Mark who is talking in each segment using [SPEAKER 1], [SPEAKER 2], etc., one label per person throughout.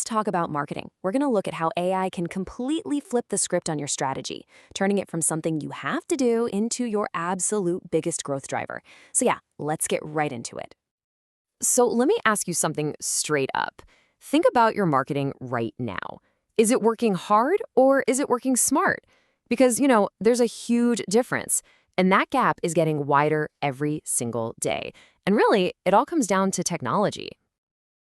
[SPEAKER 1] let's talk about marketing. We're going to look at how AI can completely flip the script on your strategy, turning it from something you have to do into your absolute biggest growth driver. So yeah, let's get right into it. So let me ask you something straight up. Think about your marketing right now. Is it working hard or is it working smart? Because, there's a huge difference. And that gap is getting wider every single day. And really, it all comes down to technology.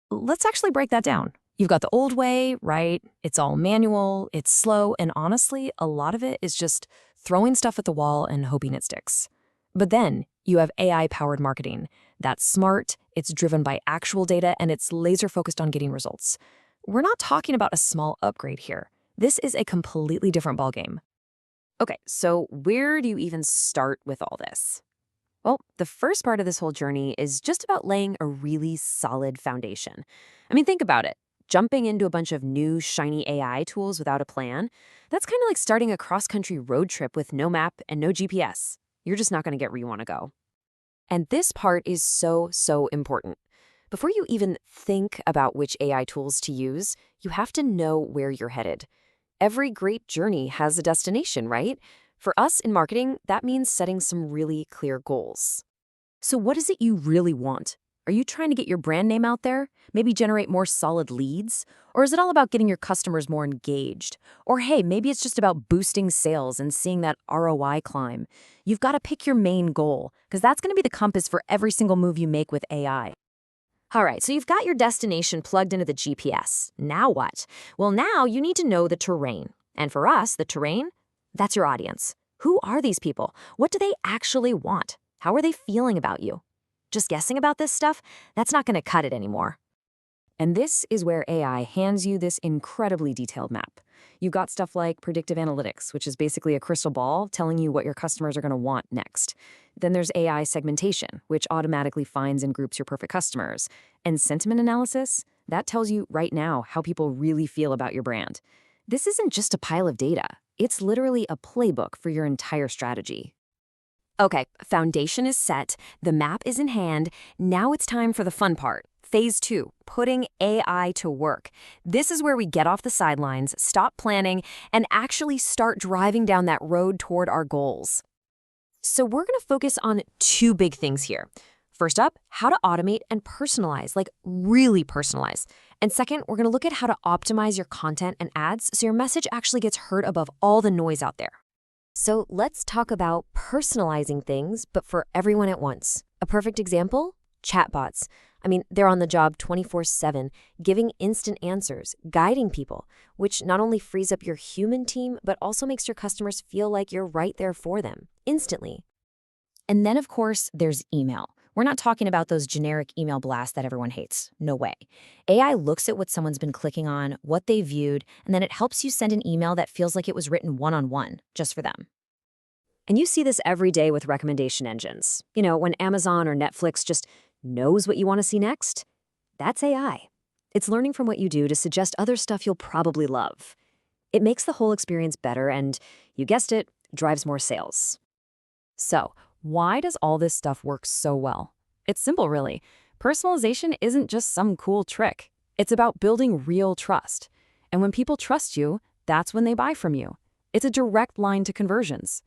[SPEAKER 1] Let's actually break that down. You've got the old way, right? It's all manual, it's slow, and honestly, a lot of it is just throwing stuff at the wall and hoping it sticks. But then you have AI-powered marketing. That's smart, it's driven by actual data, and it's laser-focused on getting results. We're not talking about a small upgrade here. This is a completely different ballgame. Okay, so where do you even start with all this? Well, the first part of this whole journey is just about laying a really solid foundation. I mean, think about it. Jumping into a bunch of new, shiny AI tools without a plan, that's kind of like starting a cross-country road trip with no map and no GPS. You're just not going to get where you want to go. And this part is so important. Before you even think about which AI tools to use, you have to know where you're headed. Every great journey has a destination, right? For us in marketing, that means setting some really clear goals. So what is it you really want? Are you trying to get your brand name out there? Maybe generate more solid leads? Or is it all about getting your customers more engaged? Or hey, maybe it's just about boosting sales and seeing that ROI climb. You've got to pick your main goal, because that's going to be the compass for every single move you make with AI. All right, so you've got your destination plugged into the GPS. Now what? Well, now you need to know the terrain. And for us, the terrain, that's your audience. Who are these people? What do they actually want? How are they feeling about you? Just guessing about this stuff? That's not going to cut it anymore. And this is where AI hands you this incredibly detailed map. You've got stuff like predictive analytics, which is basically a crystal ball telling you what your customers are going to want next. Then there's AI segmentation, which automatically finds and groups your perfect customers. And sentiment analysis, that tells you right now how people really feel about your brand. This isn't just a pile of data. It's literally a playbook for your entire strategy. Okay, foundation is set, the map is in hand, now it's time for the fun part. Phase 2, putting AI to work. This is where we get off the sidelines, stop planning, and actually start driving down that road toward our goals. So we're going to focus on two big things here. First up, how to automate and personalize, like really personalize. And second, we're going to look at how to optimize your content and ads so your message actually gets heard above all the noise out there. So let's talk about personalizing things, but for everyone at once. A perfect example? Chatbots. I mean, they're on the job 24/7, giving instant answers, guiding people, which not only frees up your human team, but also makes your customers feel like you're right there for them, instantly. And then, of course, there's email. We're not talking about those generic email blasts that everyone hates. No way. AI looks at what someone's been clicking on, what they viewed, and then it helps you send an email that feels like it was written one-on-one, just for them. And you see this every day with recommendation engines. When Amazon or Netflix just knows what you want to see next, that's AI. It's learning from what you do to suggest other stuff you'll probably love. It makes the whole experience better and, you guessed it, drives more sales. So, why does all this stuff work so well? It's simple, really. Personalization isn't just some cool trick. It's about building real trust. And when people trust you, that's when they buy from you. It's a direct line to conversions.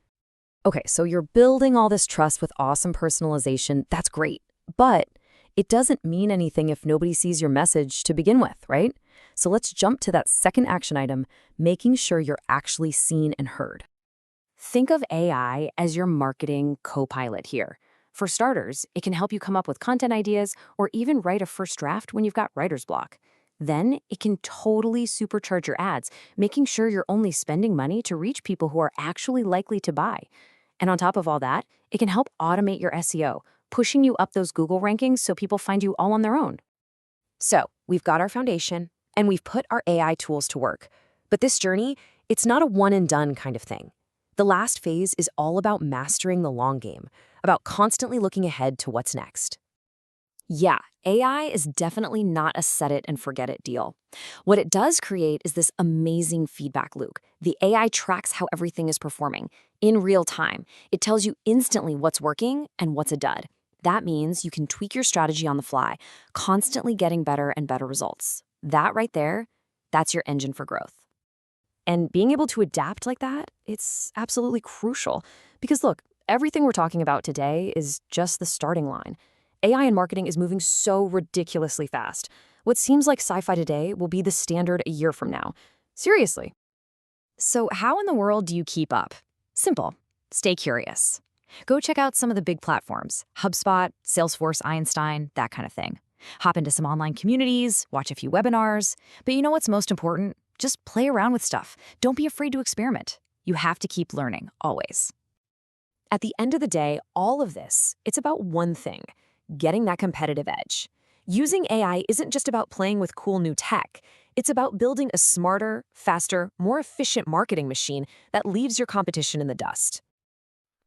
[SPEAKER 1] Okay, so you're building all this trust with awesome personalization. That's great. But it doesn't mean anything if nobody sees your message to begin with, right? So let's jump to that second action item, making sure you're actually seen and heard. Think of AI as your marketing co-pilot here. For starters, it can help you come up with content ideas or even write a first draft when you've got writer's block. Then it can totally supercharge your ads, making sure you're only spending money to reach people who are actually likely to buy. And on top of all that, it can help automate your SEO, pushing you up those Google rankings so people find you all on their own. So we've got our foundation and we've put our AI tools to work. But this journey, it's not a one and done kind of thing. The last phase is all about mastering the long game, about constantly looking ahead to what's next. Yeah, AI is definitely not a set it and forget it deal. What it does create is this amazing feedback loop. The AI tracks how everything is performing in real time. It tells you instantly what's working and what's a dud. That means you can tweak your strategy on the fly, constantly getting better and better results. That right there, That's your engine for growth. And being able to adapt like that, it's absolutely crucial. Because look, everything we're talking about today is just the starting line. AI in marketing is moving so ridiculously fast. What seems like sci-fi today will be the standard a year from now. Seriously. So how in the world do you keep up? Simple. Stay curious. Go check out some of the big platforms, HubSpot, Salesforce, Einstein, that kind of thing. Hop into some online communities, watch a few webinars. But you know what's most important? Just play around with stuff. Don't be afraid to experiment. You have to keep learning, always. At the end of the day, all of this, it's about one thing, getting that competitive edge. Using AI isn't just about playing with cool new tech. It's about building a smarter, faster, more efficient marketing machine that leaves your competition in the dust.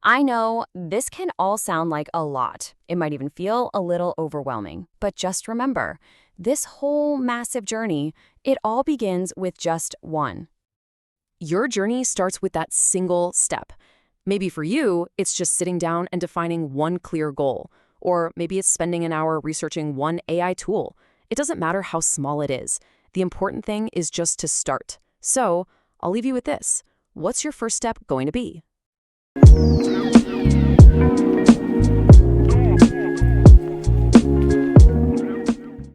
[SPEAKER 1] I know this can all sound like a lot. It might even feel a little overwhelming. But just remember, this whole massive journey, it all begins with just one. Your journey starts with that single step. Maybe for you, it's just sitting down and defining one clear goal. Or maybe it's spending an hour researching one AI tool. It doesn't matter how small it is. The important thing is just to start. So, I'll leave you with this. What's your first step going to be?